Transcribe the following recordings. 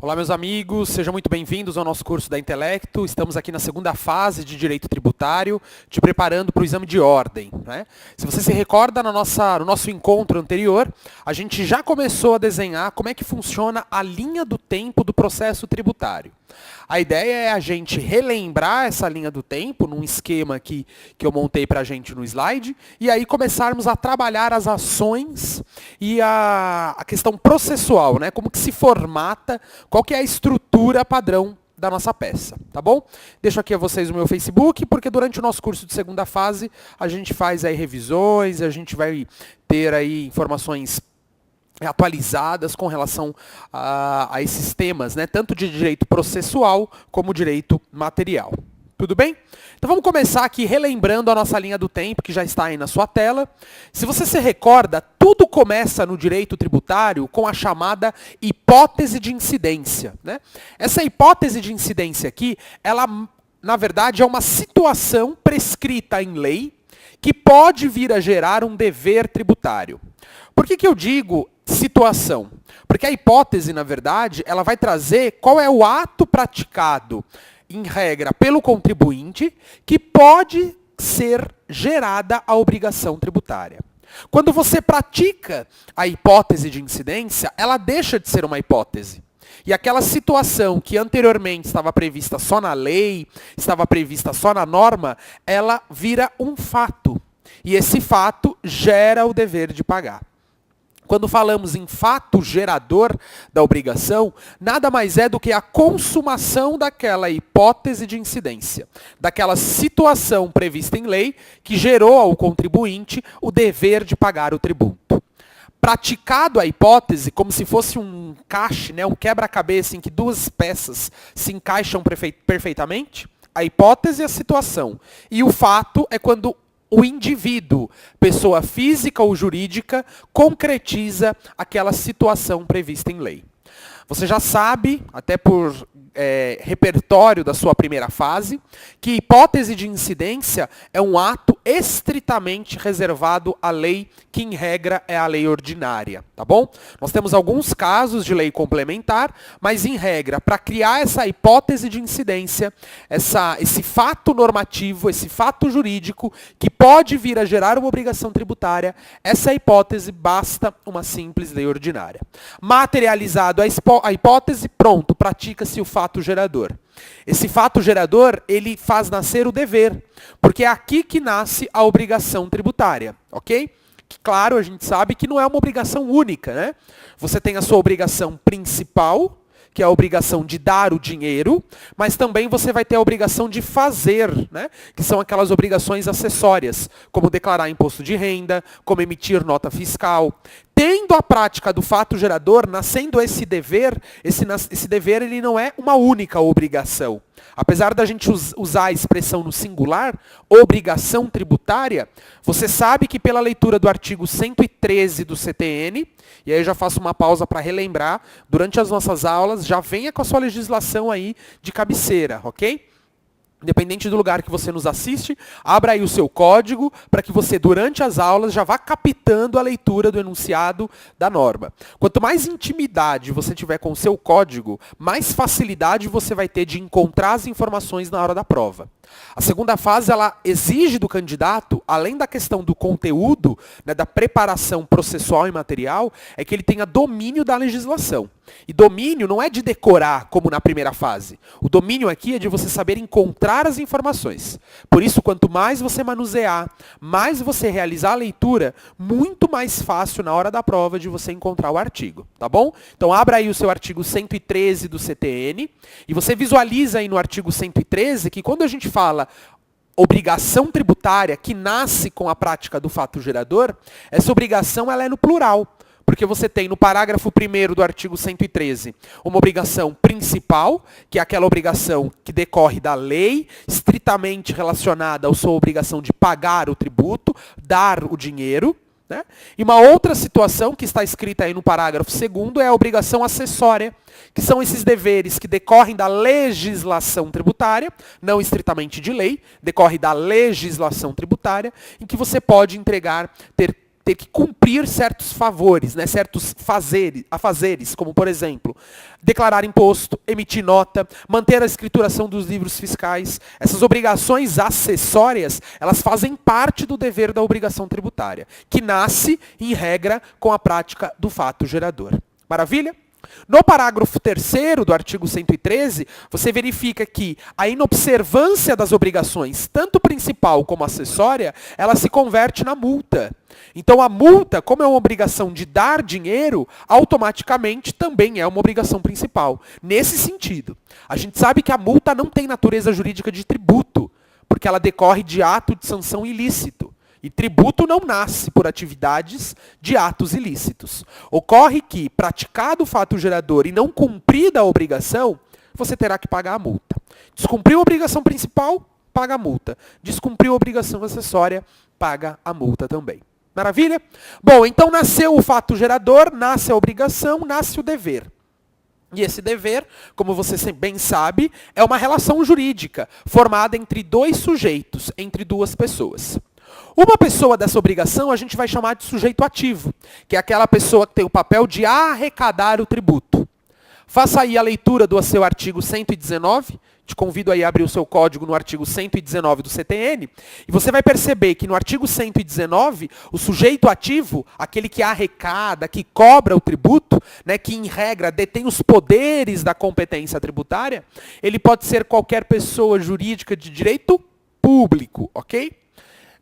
Olá, meus amigos, sejam muito bem-vindos ao nosso curso da Intelecto. Estamos aqui na segunda fase de Direito Tributário, te preparando para o exame de ordem, né? Se você se recorda, no nosso encontro anterior, a gente já começou a desenhar como é que funciona a linha do tempo do processo tributário. A ideia é a gente relembrar essa linha do tempo num esquema aqui que eu montei para a gente no slide, e aí começarmos a trabalhar as ações e a questão processual, né? Como que se formata, qual que é a estrutura padrão da nossa peça, tá bom? Deixo aqui a vocês o meu Facebook, porque durante o nosso curso de segunda fase a gente faz aí revisões, a gente vai ter aí informações atualizadas com relação a esses temas, né? Tanto de direito processual como direito material. Tudo bem? Então vamos começar aqui relembrando a nossa linha do tempo, que já está aí na sua tela. Se você se recorda, tudo começa no direito tributário com a chamada hipótese de incidência, né? Essa hipótese de incidência aqui, ela, na verdade, é uma situação prescrita em lei que pode vir a gerar um dever tributário. Por que eu digo situação? Porque a hipótese, na verdade, ela vai trazer qual é o ato praticado, em regra, pelo contribuinte, que pode ser gerada a obrigação tributária. Quando você pratica a hipótese de incidência, ela deixa de ser uma hipótese. E aquela situação que anteriormente estava prevista só na lei, estava prevista só na norma, ela vira um fato. E esse fato gera o dever de pagar. Quando falamos em fato gerador da obrigação, nada mais é do que a consumação daquela hipótese de incidência, daquela situação prevista em lei que gerou ao contribuinte o dever de pagar o tributo. Praticado a hipótese, como se fosse um encaixe, né, um quebra-cabeça em que duas peças se encaixam perfeitamente, a hipótese é a situação. E o fato é quando o indivíduo, pessoa física ou jurídica, concretiza aquela situação prevista em lei. Você já sabe, até por repertório da sua primeira fase, que hipótese de incidência é um ato estritamente reservado à lei, que em regra é a lei ordinária, tá bom? Nós temos alguns casos de lei complementar, mas em regra, para criar essa hipótese de incidência, esse fato normativo, esse fato jurídico, que pode vir a gerar uma obrigação tributária, essa hipótese basta uma simples lei ordinária. Materializado a hipótese, pronto, pratica-se o fato gerador. Esse fato gerador, ele faz nascer o dever, porque é aqui que nasce a obrigação tributária, ok? Claro, a gente sabe que não é uma obrigação única, né? Você tem a sua obrigação principal, que é a obrigação de dar o dinheiro, mas também você vai ter a obrigação de fazer, né? Que são aquelas obrigações acessórias, como declarar imposto de renda, como emitir nota fiscal. Tendo a prática do fato gerador, nascendo esse dever ele não é uma única obrigação. Apesar da gente usar a expressão no singular, obrigação tributária, você sabe que pela leitura do artigo 113 do CTN, e aí eu já faço uma pausa para relembrar, durante as nossas aulas, já venha com a sua legislação aí de cabeceira, ok? Independente do lugar que você nos assiste, abra aí o seu código para que você, durante as aulas, já vá captando a leitura do enunciado da norma. Quanto mais intimidade você tiver com o seu código, mais facilidade você vai ter de encontrar as informações na hora da prova. A segunda fase, ela exige do candidato, além da questão do conteúdo, né, da preparação processual e material, é que ele tenha domínio da legislação. E domínio não é de decorar, como na primeira fase. O domínio aqui é de você saber encontrar as informações. Por isso, quanto mais você manusear, mais você realizar a leitura, muito mais fácil na hora da prova de você encontrar o artigo, tá bom? Então, abra aí o seu artigo 113 do CTN, e você visualiza aí no artigo 113 que quando a gente fala obrigação tributária que nasce com a prática do fato gerador, essa obrigação ela é no plural. Porque você tem no parágrafo 1º do artigo 113 uma obrigação principal, que é aquela obrigação que decorre da lei, estritamente relacionada à sua obrigação de pagar o tributo, dar o dinheiro, né? E uma outra situação que está escrita aí no parágrafo 2º é a obrigação acessória, que são esses deveres que decorrem da legislação tributária, não estritamente de lei, decorre da legislação tributária, em que você pode ter ter que cumprir certos favores, né, certos afazeres, como por exemplo, declarar imposto, emitir nota, manter a escrituração dos livros fiscais. Essas obrigações acessórias, elas fazem parte do dever da obrigação tributária, que nasce, em regra, com a prática do fato gerador. Maravilha? No parágrafo 3º do artigo 113, você verifica que a inobservância das obrigações, tanto principal como acessória, ela se converte na multa. Então a multa, como é uma obrigação de dar dinheiro, automaticamente também é uma obrigação principal. Nesse sentido, a gente sabe que a multa não tem natureza jurídica de tributo, porque ela decorre de ato de sanção ilícito. E tributo não nasce por atividades de atos ilícitos. Ocorre que, praticado o fato gerador e não cumprida a obrigação, você terá que pagar a multa. Descumpriu a obrigação principal, paga a multa. Descumpriu a obrigação acessória, paga a multa também. Maravilha? Bom, então nasceu o fato gerador, nasce a obrigação, nasce o dever. E esse dever, como você bem sabe, é uma relação jurídica formada entre dois sujeitos, entre duas pessoas. Uma pessoa dessa obrigação a gente vai chamar de sujeito ativo, que é aquela pessoa que tem o papel de arrecadar o tributo. Faça aí a leitura do seu artigo 119, te convido aí a abrir o seu código no artigo 119 do CTN, e você vai perceber que no artigo 119, o sujeito ativo, aquele que arrecada, que cobra o tributo, né, que em regra detém os poderes da competência tributária, ele pode ser qualquer pessoa jurídica de direito público, ok?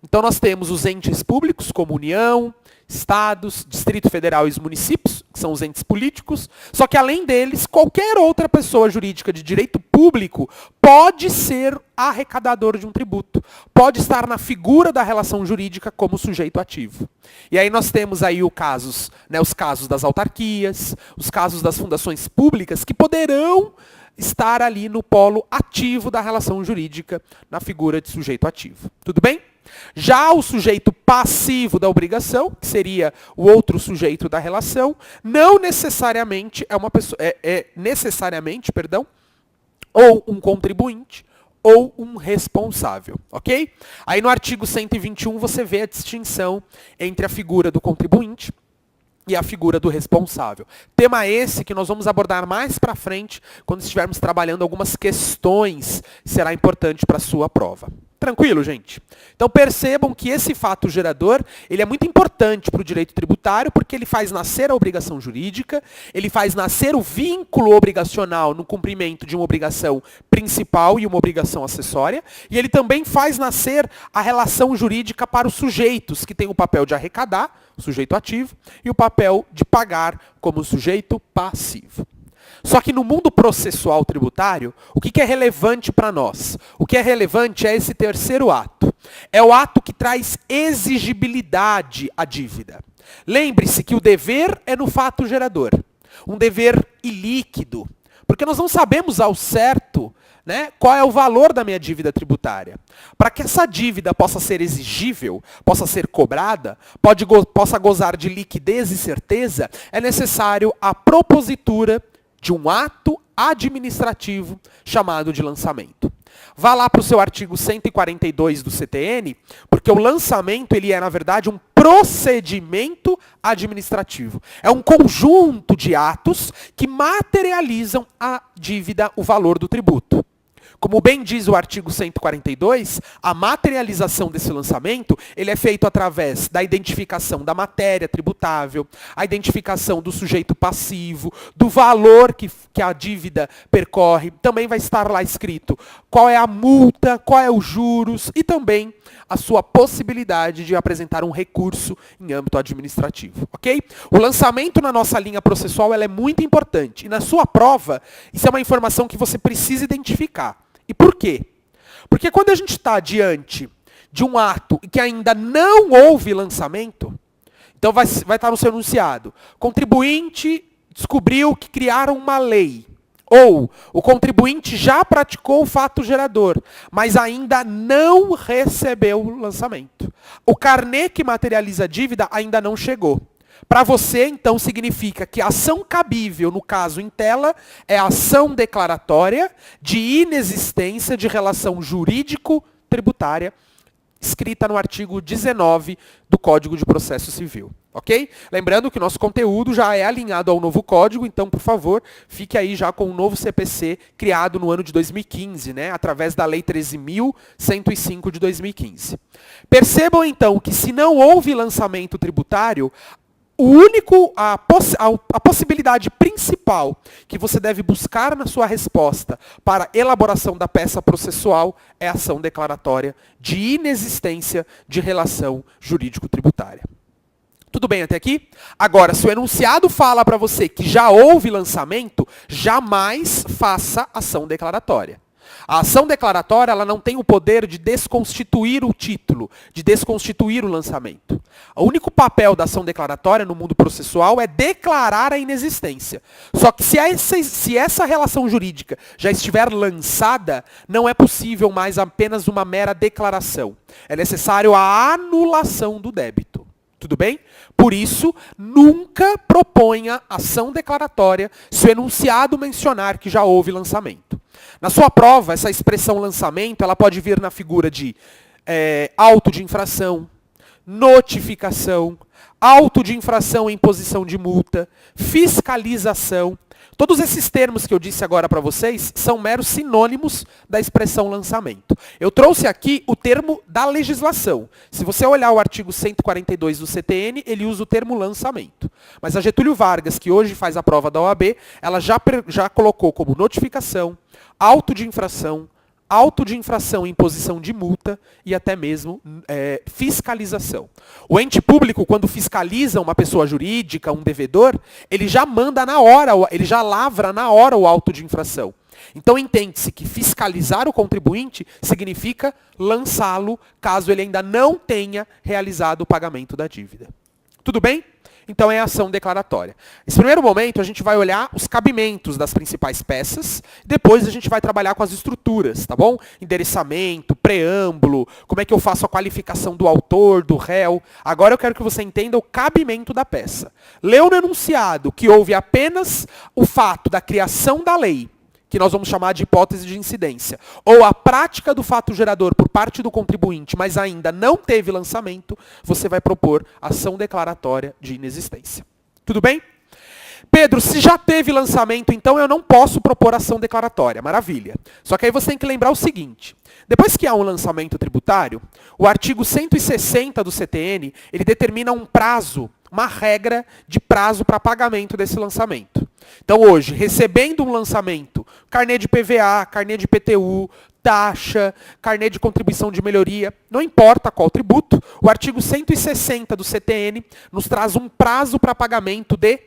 Então nós temos os entes públicos, como União, Estados, Distrito Federal e os municípios, que são os entes políticos, só que além deles, qualquer outra pessoa jurídica de direito público pode ser arrecadador de um tributo, pode estar na figura da relação jurídica como sujeito ativo. E aí nós temos aí os casos das autarquias, os casos das fundações públicas, que poderão estar ali no polo ativo da relação jurídica, na figura de sujeito ativo. Tudo bem? Já o sujeito passivo da obrigação, que seria o outro sujeito da relação, não necessariamente é uma pessoa, ou um contribuinte ou um responsável, ok? Aí no artigo 121 você vê a distinção entre a figura do contribuinte e a figura do responsável. Tema esse que nós vamos abordar mais para frente, quando estivermos trabalhando algumas questões que será importante para a sua prova. Tranquilo, gente? Então percebam que esse fato gerador, ele é muito importante para o direito tributário, porque ele faz nascer a obrigação jurídica, ele faz nascer o vínculo obrigacional no cumprimento de uma obrigação principal e uma obrigação acessória, e ele também faz nascer a relação jurídica para os sujeitos, que têm o papel de arrecadar, o sujeito ativo, e o papel de pagar como sujeito passivo. Só que no mundo processual tributário, o que é relevante para nós? O que é relevante é esse terceiro ato. É o ato que traz exigibilidade à dívida. Lembre-se que o dever é no fato gerador. Um dever ilíquido. Porque nós não sabemos ao certo, né, qual é o valor da minha dívida tributária. Para que essa dívida possa ser exigível, possa ser cobrada, possa gozar de liquidez e certeza, é necessário a propositura de um ato administrativo chamado de lançamento. Vá lá para o seu artigo 142 do CTN, porque o lançamento ele é, na verdade, um procedimento administrativo. É um conjunto de atos que materializam a dívida, o valor do tributo. Como bem diz o artigo 142, a materialização desse lançamento ele é feito através da identificação da matéria tributável, a identificação do sujeito passivo, do valor que a dívida percorre. Também vai estar lá escrito qual é a multa, qual é os juros e também a sua possibilidade de apresentar um recurso em âmbito administrativo, ok? O lançamento na nossa linha processual ela é muito importante. E na sua prova, isso é uma informação que você precisa identificar. E por quê? Porque quando a gente está diante de um ato que ainda não houve lançamento, então vai estar no seu enunciado. Contribuinte descobriu que criaram uma lei. Ou o contribuinte já praticou o fato gerador, mas ainda não recebeu o lançamento. O carnê que materializa a dívida ainda não chegou. Para você, então, significa que a ação cabível, no caso em tela, é a ação declaratória de inexistência de relação jurídico-tributária escrita no artigo 19 do Código de Processo Civil. Ok? Lembrando que o nosso conteúdo já é alinhado ao novo código, então, por favor, fique aí já com o novo CPC criado no ano de 2015, né, através da Lei 13.105 de 2015. Percebam, então, que se não houve lançamento tributário, a possibilidade principal que você deve buscar na sua resposta para elaboração da peça processual é a ação declaratória de inexistência de relação jurídico-tributária. Tudo bem até aqui? Agora, se o enunciado fala para você que já houve lançamento, jamais faça ação declaratória. A ação declaratória ela não tem o poder de desconstituir o título, de desconstituir o lançamento. O único papel da ação declaratória no mundo processual é declarar a inexistência. Só que se essa relação jurídica já estiver lançada, não é possível mais apenas uma mera declaração. É necessário a anulação do débito. Tudo bem? Por isso, nunca proponha ação declaratória se o enunciado mencionar que já houve lançamento. Na sua prova, essa expressão lançamento, ela pode vir na figura de auto de infração, notificação, auto de infração em imposição de multa, fiscalização. Todos esses termos que eu disse agora para vocês são meros sinônimos da expressão lançamento. Eu trouxe aqui o termo da legislação. Se você olhar o artigo 142 do CTN, ele usa o termo lançamento. Mas a Getúlio Vargas, que hoje faz a prova da OAB, ela já colocou como notificação, auto de infração em imposição de multa e até mesmo fiscalização. O ente público, quando fiscaliza uma pessoa jurídica, um devedor, ele já manda na hora, ele já lavra na hora o auto de infração. Então entende-se que fiscalizar o contribuinte significa lançá-lo caso ele ainda não tenha realizado o pagamento da dívida. Tudo bem? Então é a ação declaratória. Nesse primeiro momento, a gente vai olhar os cabimentos das principais peças, depois a gente vai trabalhar com as estruturas, tá bom? Endereçamento, preâmbulo, como é que eu faço a qualificação do autor, do réu. Agora eu quero que você entenda o cabimento da peça. Leu no enunciado que houve apenas o fato da criação da lei, que nós vamos chamar de hipótese de incidência, ou a prática do fato gerador por parte do contribuinte, mas ainda não teve lançamento, você vai propor ação declaratória de inexistência. Tudo bem? Pedro, se já teve lançamento, então eu não posso propor ação declaratória. Maravilha. Só que aí você tem que lembrar o seguinte. Depois que há um lançamento tributário, o artigo 160 do CTN, ele determina um prazo, uma regra de prazo para pagamento desse lançamento. Então hoje, recebendo um lançamento, carnê de PVA, carnê de PTU, taxa, carnê de contribuição de melhoria, não importa qual tributo, o artigo 160 do CTN nos traz um prazo para pagamento de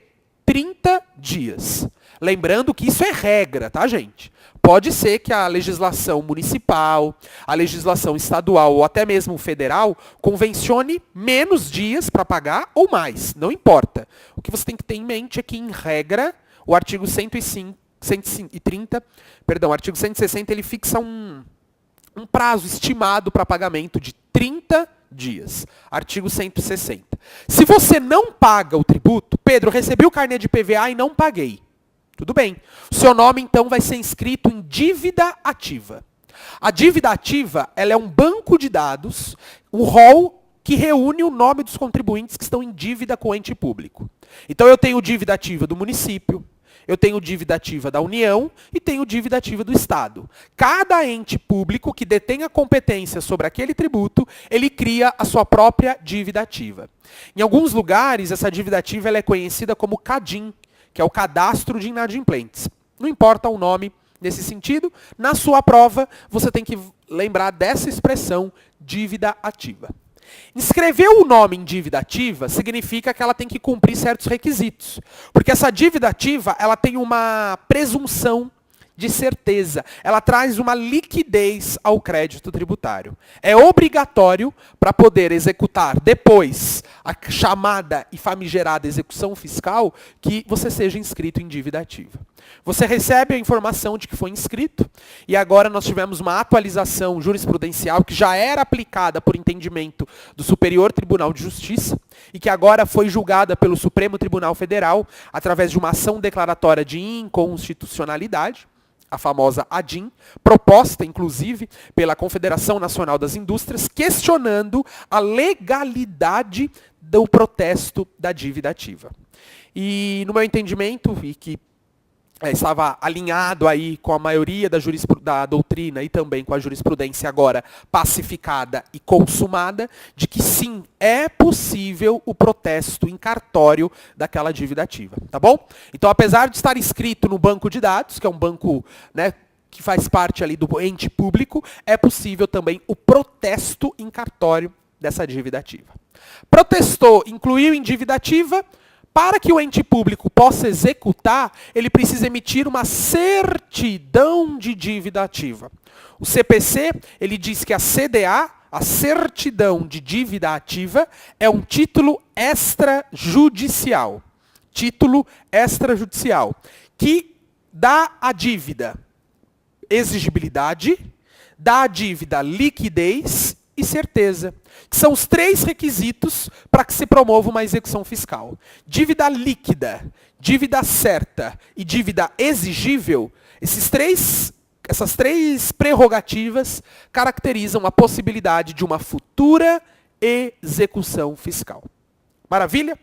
30 dias. Lembrando que isso é regra, tá, gente? Pode ser que a legislação municipal, a legislação estadual ou até mesmo federal convencione menos dias para pagar ou mais, não importa. O que você tem que ter em mente é que, em regra, o artigo o artigo 160, ele fixa um prazo estimado para pagamento de 30 dias. Artigo 160. Se você não paga o tributo, Pedro, recebi o carnê de PVA e não paguei. Tudo bem. O seu nome, então, vai ser inscrito em dívida ativa. A dívida ativa, ela é um banco de dados, um rol que reúne o nome dos contribuintes que estão em dívida com o ente público. Então, eu tenho dívida ativa do município, eu tenho dívida ativa da União e tenho dívida ativa do Estado. Cada ente público que detém a competência sobre aquele tributo, ele cria a sua própria dívida ativa. Em alguns lugares, essa dívida ativa ela é conhecida como CADIM, que é o Cadastro de Inadimplentes. Não importa o nome nesse sentido, na sua prova você tem que lembrar dessa expressão dívida ativa. Inscrever o nome em dívida ativa significa que ela tem que cumprir certos requisitos. Porque essa dívida ativa ela tem uma presunção de certeza. Ela traz uma liquidez ao crédito tributário. É obrigatório para poder executar depois a chamada e famigerada execução fiscal que você seja inscrito em dívida ativa. Você recebe a informação de que foi inscrito e agora nós tivemos uma atualização jurisprudencial que já era aplicada por entendimento do Superior Tribunal de Justiça e que agora foi julgada pelo Supremo Tribunal Federal através de uma ação declaratória de inconstitucionalidade. a famosa ADIM, proposta, inclusive, pela Confederação Nacional das Indústrias, questionando a legalidade do protesto da dívida ativa. E, no meu entendimento, e que estava alinhado aí com a maioria da doutrina e também com a jurisprudência agora pacificada e consumada, de que sim, é possível o protesto em cartório daquela dívida ativa, tá bom? Então, apesar de estar escrito no banco de dados, que é um banco, né, que faz parte ali do ente público, é possível também o protesto em cartório dessa dívida ativa. Protestou, incluiu em dívida ativa. Para que o ente público possa executar, ele precisa emitir uma certidão de dívida ativa. O CPC, ele diz que a CDA, a certidão de dívida ativa, é um título extrajudicial. Título extrajudicial, que dá à dívida exigibilidade, dá à dívida liquidez e certeza, que são os 3 requisitos para que se promova uma execução fiscal. Dívida líquida, dívida certa e dívida exigível, essas três prerrogativas caracterizam a possibilidade de uma futura execução fiscal. Maravilha?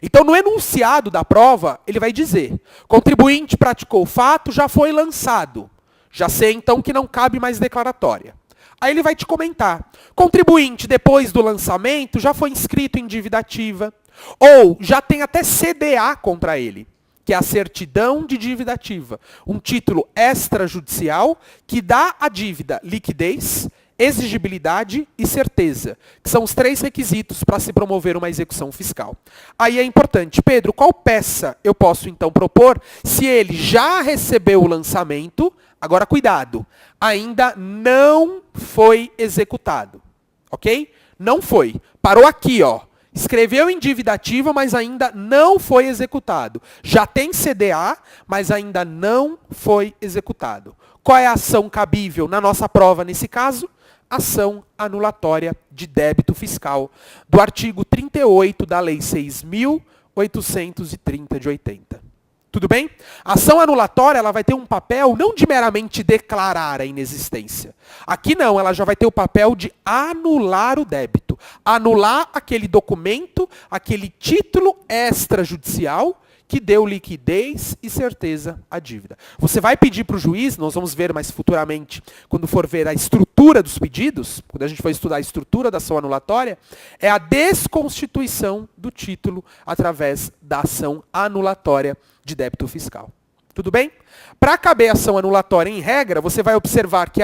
Então, no enunciado da prova, ele vai dizer: contribuinte praticou o fato, já foi lançado. Já sei, então, que não cabe mais declaratória. Aí ele vai te comentar: contribuinte, depois do lançamento, já foi inscrito em dívida ativa, ou já tem até CDA contra ele, que é a certidão de dívida ativa, um título extrajudicial que dá à dívida liquidez, exigibilidade e certeza, que são os 3 requisitos para se promover uma execução fiscal. Aí é importante: Pedro, qual peça eu posso então propor se ele já recebeu o lançamento? Agora, cuidado, ainda não foi executado, ok? Não foi. Parou aqui, ó. Escreveu em dívida ativa, mas ainda não foi executado. Já tem CDA, mas ainda não foi executado. Qual é a ação cabível na nossa prova nesse caso? Ação anulatória de débito fiscal, do artigo 38 da Lei 6.830 de 80. Tudo bem? A ação anulatória, ela vai ter um papel não de meramente declarar a inexistência. Aqui não, ela já vai ter o papel de anular o débito. Anular aquele documento, aquele título extrajudicial que deu liquidez e certeza à dívida. Você vai pedir para o juiz, nós vamos ver mais futuramente, quando for ver a estrutura dos pedidos, quando a gente for estudar a estrutura da ação anulatória, é a desconstituição do título através da ação anulatória de débito fiscal. Tudo bem? Para caber a ação anulatória em regra, você vai observar que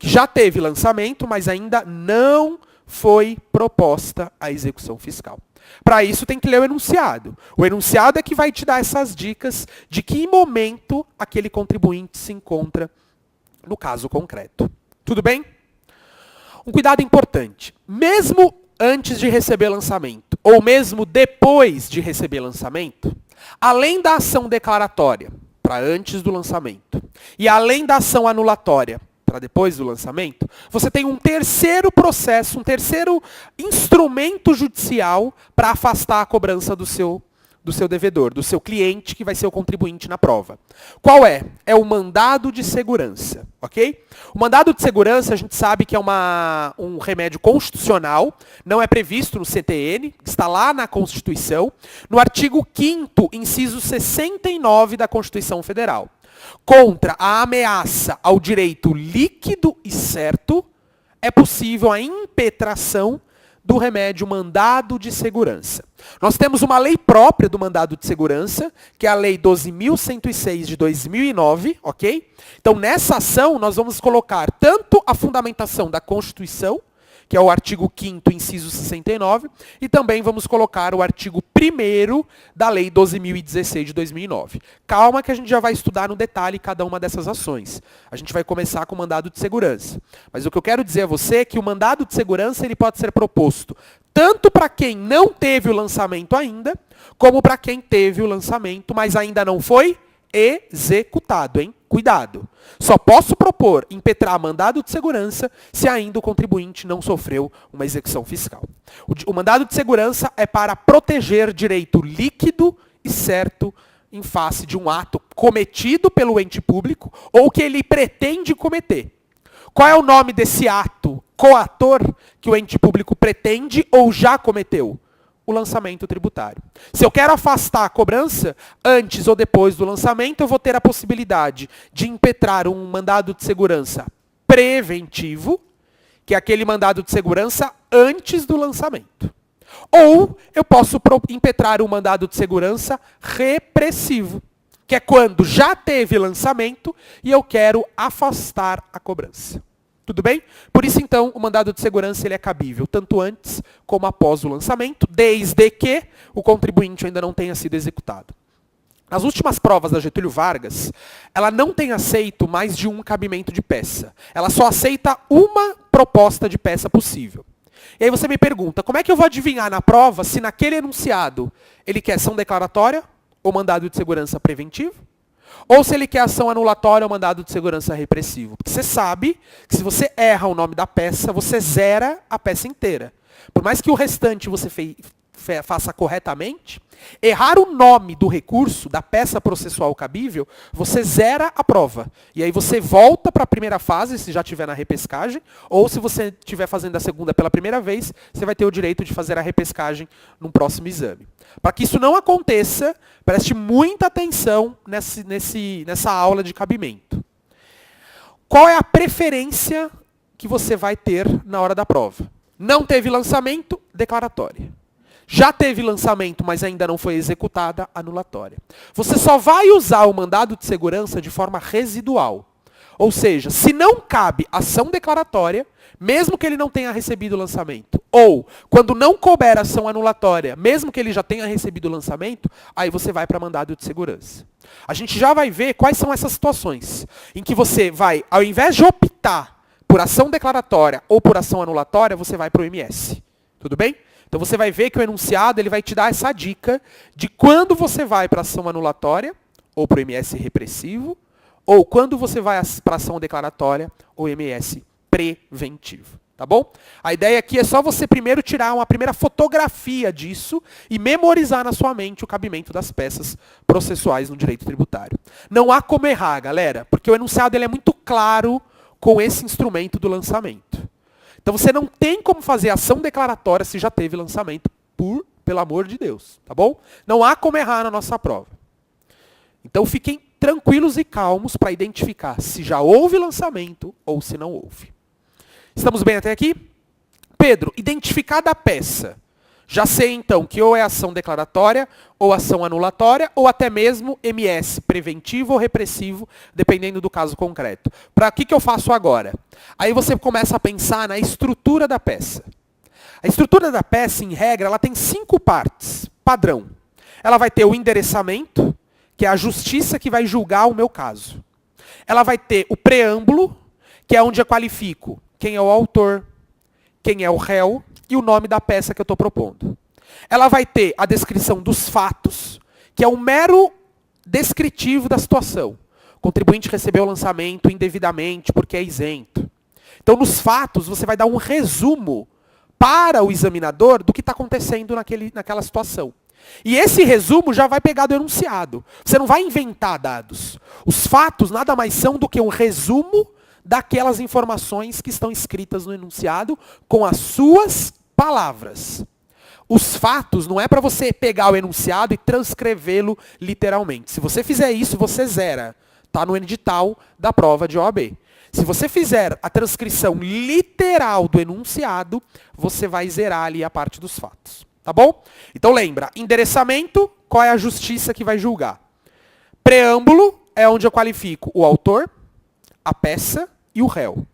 já teve lançamento, mas ainda não foi proposta a execução fiscal. Para isso tem que ler o enunciado. O enunciado é que vai te dar essas dicas de que momento aquele contribuinte se encontra no caso concreto. Tudo bem? Um cuidado importante. Mesmo antes de receber lançamento, ou mesmo depois de receber lançamento, além da ação declaratória, para antes do lançamento, e além da ação anulatória, para depois do lançamento, você tem um terceiro processo, um terceiro instrumento judicial para afastar a cobrança do seu devedor, do seu cliente, que vai ser o contribuinte na prova. Qual é? É o mandado de segurança, ok? O mandado de segurança, a gente sabe que é um remédio constitucional, não é previsto no CTN, está lá na Constituição, no artigo 5º, inciso 69 da Constituição Federal. Contra a ameaça ao direito líquido e certo, é possível a impetração do remédio mandado de segurança. Nós temos uma lei própria do mandado de segurança, que é a Lei 12.106 de 2009, ok? Então, nessa ação, nós vamos colocar tanto a fundamentação da Constituição, que é o artigo 5º, inciso 69, e também vamos colocar o artigo 1º da Lei 12.016 de 2009. Calma que a gente já vai estudar no detalhe cada uma dessas ações. A gente vai começar com o mandado de segurança. Mas o que eu quero dizer a você é que o mandado de segurança ele pode ser proposto tanto para quem não teve o lançamento ainda, como para quem teve o lançamento, mas ainda não foi executado, hein? Cuidado. Só posso propor impetrar mandado de segurança se ainda o contribuinte não sofreu uma execução fiscal. O mandado de segurança é para proteger direito líquido e certo em face de um ato cometido pelo ente público ou que ele pretende cometer. Qual é o nome desse ato coator que o ente público pretende ou já cometeu? O lançamento tributário. Se eu quero afastar a cobrança, antes ou depois do lançamento, eu vou ter a possibilidade de impetrar um mandado de segurança preventivo, que é aquele mandado de segurança antes do lançamento. Ou eu posso impetrar um mandado de segurança repressivo, que é quando já teve lançamento e eu quero afastar a cobrança. Tudo bem? Por isso, então, o mandado de segurança ele é cabível tanto antes como após o lançamento, desde que o contribuinte ainda não tenha sido executado. Nas últimas provas da Getúlio Vargas, ela não tem aceito mais de um cabimento de peça. Ela só aceita uma proposta de peça possível. E aí você me pergunta, como é que eu vou adivinhar na prova se naquele enunciado ele quer ação declaratória ou mandado de segurança preventivo? Ou se ele quer ação anulatória ou mandado de segurança repressivo? Porque você sabe que se você erra o nome da peça, você zera a peça inteira. Por mais que o restante você faça corretamente, errar o nome do recurso, da peça processual cabível, você zera a prova. E aí você volta para a primeira fase, se já estiver na repescagem, ou se você estiver fazendo a segunda pela primeira vez, você vai ter o direito de fazer a repescagem num próximo exame. Para que isso não aconteça, preste muita atenção nessa aula de cabimento. Qual é a preferência que você vai ter na hora da prova? Não teve lançamento, declaratória. Já teve lançamento, mas ainda não foi executada, anulatória. Você só vai usar o mandado de segurança de forma residual. Ou seja, se não cabe ação declaratória, mesmo que ele não tenha recebido o lançamento, ou quando não couber ação anulatória, mesmo que ele já tenha recebido o lançamento, aí você vai para mandado de segurança. A gente já vai ver quais são essas situações em que você vai, ao invés de optar por ação declaratória ou por ação anulatória, você vai para o MS. Tudo bem? Então você vai ver que o enunciado ele vai te dar essa dica de quando você vai para ação anulatória, ou para o MS repressivo, ou quando você vai para ação declaratória, ou MS preventivo. Tá bom? A ideia aqui é só você primeiro tirar uma primeira fotografia disso e memorizar na sua mente o cabimento das peças processuais no direito tributário. Não há como errar, galera, porque o enunciado ele é muito claro com esse instrumento do lançamento. Então você não tem como fazer ação declaratória se já teve lançamento, pelo amor de Deus, tá bom? Não há como errar na nossa prova. Então fiquem tranquilos e calmos para identificar se já houve lançamento ou se não houve. Estamos bem até aqui? Pedro, identificada a peça. Já sei então que ou é ação declaratória, ou ação anulatória, ou até mesmo MS, preventivo ou repressivo, dependendo do caso concreto. Para que eu faço agora? Aí você começa a pensar na estrutura da peça. A estrutura da peça, em regra, ela tem 5 partes, padrão. Ela vai ter o endereçamento, que é a justiça que vai julgar o meu caso. Ela vai ter o preâmbulo, que é onde eu qualifico quem é o autor, quem é o réu, e o nome da peça que eu estou propondo. Ela vai ter a descrição dos fatos, que é um mero descritivo da situação. O contribuinte recebeu o lançamento indevidamente porque é isento. Então, nos fatos, você vai dar um resumo para o examinador do que está acontecendo naquela situação. E esse resumo já vai pegar do enunciado. Você não vai inventar dados. Os fatos nada mais são do que um resumo daquelas informações que estão escritas no enunciado com as suas palavras. Os fatos não é para você pegar o enunciado e transcrevê-lo literalmente. Se você fizer isso, você zera. Está no edital da prova de OAB. Se você fizer a transcrição literal do enunciado, você vai zerar ali a parte dos fatos. Tá bom? Então lembra, endereçamento, qual é a justiça que vai julgar? Preâmbulo é onde eu qualifico o autor, a peça e o réu.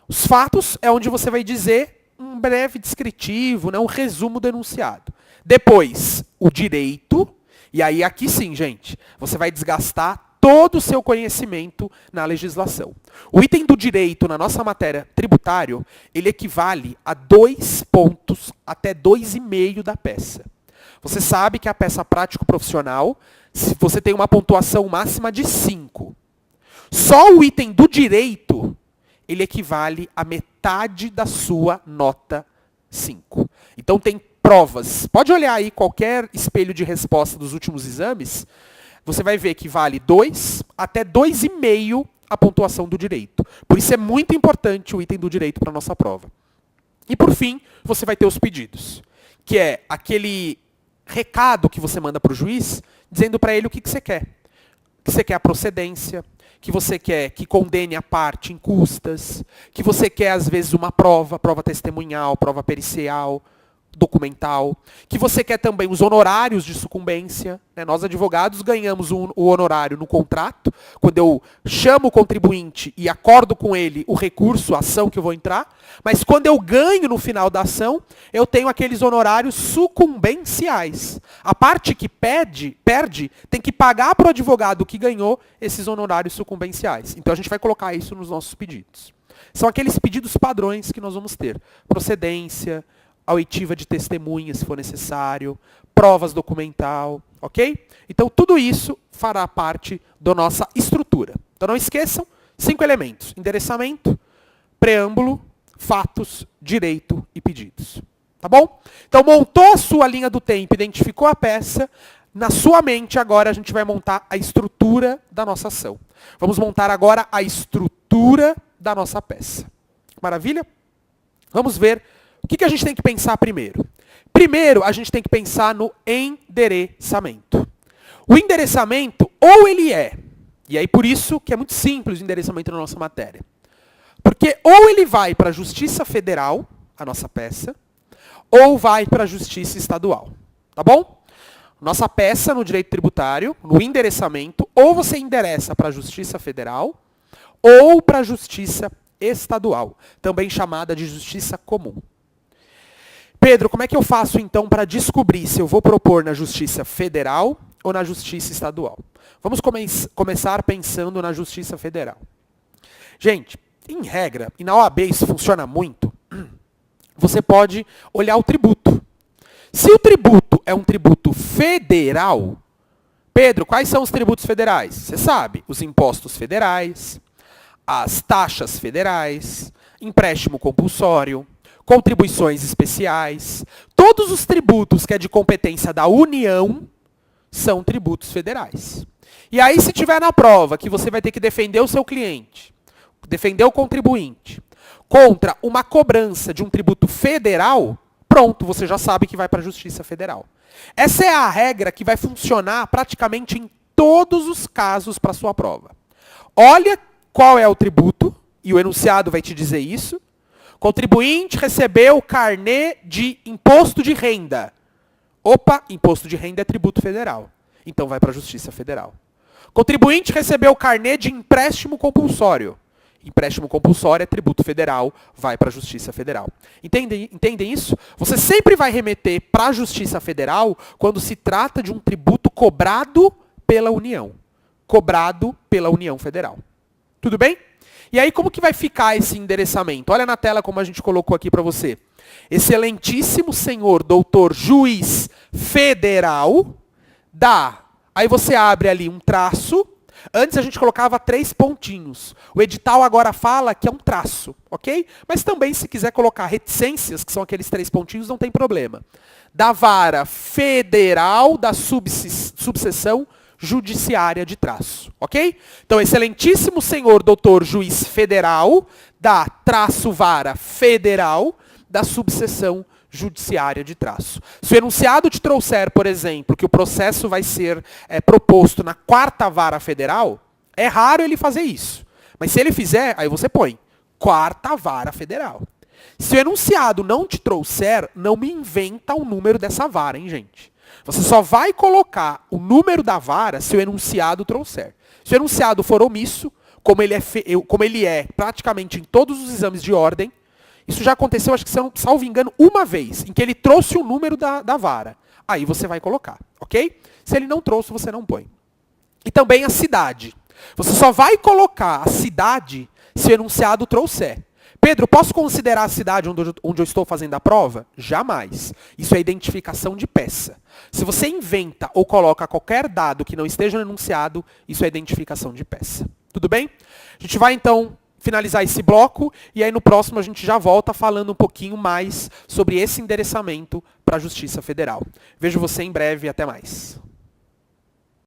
Os fatos é onde você vai dizer um breve descritivo, né, um resumo do enunciado. Depois, o direito, e aí aqui sim, gente, você vai desgastar todo o seu conhecimento na legislação. O item do direito na nossa matéria tributário, ele equivale a 2 pontos até 2,5 da peça. Você sabe que a peça prático-profissional, se você tem uma pontuação máxima de 5. Só o item do direito, ele equivale a metade da sua nota 5. Então tem provas. Pode olhar aí qualquer espelho de resposta dos últimos exames. você vai ver que vale 2 até 2,5 a pontuação do direito. Por isso é muito importante o item do direito para a nossa prova. E por fim, você vai ter os pedidos, que é aquele recado que você manda para o juiz, dizendo para ele o que você quer. Que você quer a procedência, que você quer que condene a parte em custas, que você quer, às vezes, uma prova testemunhal, prova pericial, documental, que você quer também os honorários de sucumbência. Né? Nós, advogados, ganhamos o honorário no contrato, quando eu chamo o contribuinte e acordo com ele o recurso, a ação que eu vou entrar, mas quando eu ganho no final da ação, eu tenho aqueles honorários sucumbenciais. A parte que perde, tem que pagar para o advogado que ganhou esses honorários sucumbenciais. Então a gente vai colocar isso nos nossos pedidos. São aqueles pedidos padrões que nós vamos ter. Procedência, a oitiva de testemunha, se for necessário, provas documental, ok? Então, tudo isso fará parte da nossa estrutura. Então, não esqueçam, 5 elementos: endereçamento, preâmbulo, fatos, direito e pedidos. Tá bom? Então, montou a sua linha do tempo, identificou a peça, na sua mente, agora, a gente vai montar a estrutura da nossa ação. Vamos montar agora a estrutura da nossa peça. Maravilha? Vamos ver o que a gente tem que pensar primeiro? Primeiro, a gente tem que pensar no endereçamento. O endereçamento, ou ele é, e aí por isso que é muito simples o endereçamento na nossa matéria. Porque ou ele vai para a Justiça Federal, a nossa peça, ou vai para a Justiça Estadual. Tá bom? Nossa peça no direito tributário, no endereçamento, ou você endereça para a Justiça Federal, ou para a Justiça Estadual, também chamada de Justiça Comum. Pedro, como é que eu faço então para descobrir se eu vou propor na Justiça Federal ou na Justiça Estadual? Vamos começar pensando na Justiça Federal. Gente, em regra, e na OAB isso funciona muito, você pode olhar o tributo. Se o tributo é um tributo federal, Pedro, quais são os tributos federais? Você sabe, os impostos federais, as taxas federais, empréstimo compulsório, contribuições especiais, todos os tributos que é de competência da União são tributos federais. E aí, se tiver na prova que você vai ter que defender o seu cliente, defender o contribuinte, contra uma cobrança de um tributo federal, pronto, você já sabe que vai para a Justiça Federal. Essa é a regra que vai funcionar praticamente em todos os casos para a sua prova. Olha qual é o tributo, e o enunciado vai te dizer isso. Contribuinte recebeu carnê de imposto de renda. Opa, imposto de renda é tributo federal. Então vai para a Justiça Federal. Contribuinte recebeu carnê de empréstimo compulsório. Empréstimo compulsório é tributo federal, vai para a Justiça Federal. Entendem isso? Você sempre vai remeter para a Justiça Federal quando se trata de um tributo cobrado pela União. Cobrado pela União Federal. Tudo bem? E aí, como que vai ficar esse endereçamento? Olha na tela como a gente colocou aqui para você. Excelentíssimo senhor doutor juiz federal da... Aí você abre ali um traço. Antes a gente colocava 3 pontinhos. O edital agora fala que é um traço, ok? Mas também, se quiser colocar reticências, que são aqueles 3 pontinhos, não tem problema. Da vara federal da subseção judiciária de traço, ok? Então, excelentíssimo senhor doutor juiz federal da traço vara federal da subseção judiciária de traço. Se o enunciado te trouxer, por exemplo, que o processo vai ser proposto na 4ª vara federal, é raro ele fazer isso. Mas se ele fizer, aí você põe 4ª vara federal. Se o enunciado não te trouxer, não me inventa o número dessa vara, hein, gente? Você só vai colocar o número da vara se o enunciado trouxer. Se o enunciado for omisso, como ele é praticamente em todos os exames de ordem, isso já aconteceu, acho que, salvo engano, uma vez, em que ele trouxe o número da vara. Aí você vai colocar, ok? Se ele não trouxe, você não põe. E também a cidade. Você só vai colocar a cidade se o enunciado trouxer. Pedro, posso considerar a cidade onde eu estou fazendo a prova? Jamais. Isso é identificação de peça. Se você inventa ou coloca qualquer dado que não esteja no enunciado, isso é identificação de peça. Tudo bem? A gente vai, então, finalizar esse bloco e aí no próximo a gente já volta falando um pouquinho mais sobre esse endereçamento para a Justiça Federal. Vejo você em breve. Até mais.